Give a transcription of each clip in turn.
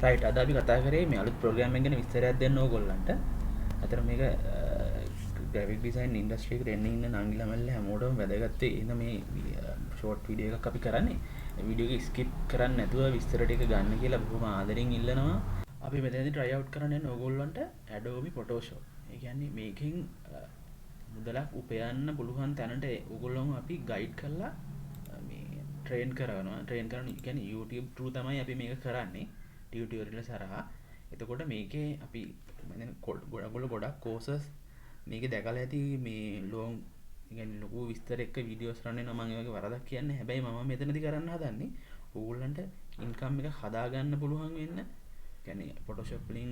Right අද අපි කතා කරේ මේ අලුත් ප්‍රෝග්‍රෑම් එක ගැන විස්තරයක් දෙන්න ඕගොල්ලන්ට. අතන මේක ග්‍රැෆික් ඩිසයින් ඉන්ඩස්ට්‍රි එකට එන්න ඉන්න නංගිලා මල්ලේ හැමෝටම වැදගත් වෙන මේ ෂෝට් වීඩියෝ එකක් අපි කරන්නේ. මේ වීඩියෝ එක ස්කිප් කරන්නේ නැතුව විස්තර ටික ගන්න කියලා බොහොම ආදරෙන් ඉල්ලනවා. අපි මෙතනදී try out කරන්න යන ඕගොල්ලන්ට Adobe Photoshop. ඒ කියන්නේ මේකෙන් මුදලක් උපයන්න පුළුවන් තැනට ඕගොල්ලෝම අපි ගයිඩ් කරලා මේ ට්‍රේන් කරනවා. ට්‍රේන් කරන කියන්නේ YouTube through තමයි අපි මේක කරන්නේ. ටියුටෝරියල්ස් හරහා. එතකොට මේකේ අපි ගොඩක් කෝසස් මේකේ දැකලා ඇති මේ ලොං කියන්නේ ලොකු විස්තර එක්ක වීඩියෝස් රන් වෙනවා මම ඒ වගේ වරදක් කියන්නේ. හැබැයි මම මෙතනදී කරන්න හදන්නේ ඕගොල්ලන්ට ඉන්කම් එක හදාගන්න පුළුවන් වෙන්න. කියන්නේ Photoshop වලින්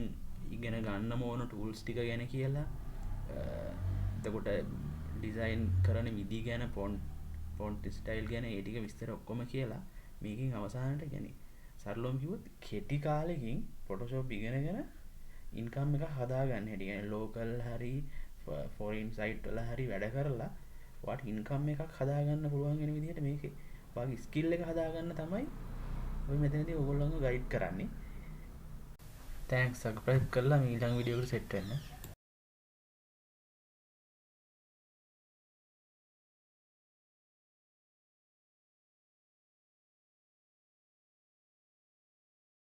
ඉගෙන ගන්න ඕන ටූල්ස් ටික ගැන කියලා එතකොට ඩිසයින් කරන විදි ගැන ෆොන්ට් ස්ටයිල් ගැන ඒ ටික විස්තර ඔක්කොම කියලා මේකෙන් අවසානට කියන්නේ සරලවම කිව්වොත් කෙටි කාලෙකින් Photoshop ඉගෙනගෙන ඉන්කම් එක හදාගන්න හැටි. කියන්නේ ලෝකල් හරි ෆොරින් සයිට් වල හරි වැඩ කරලා ඔයාට ඉන්කම් එකක් හදාගන්න පුළුවන් වෙන විදිහට මේකේ ඔයාගේ ස්කිල් එක හදාගන්න තමයි ඔය මෙතනදී ඕගොල්ලන්ව ගයිඩ් කරන්නේ. තෑන්ක්ස් සබ්ස්ක්‍රයිබ් කරලා මේ ඊළඟ වීඩියෝ එකට සෙට් වෙන්න.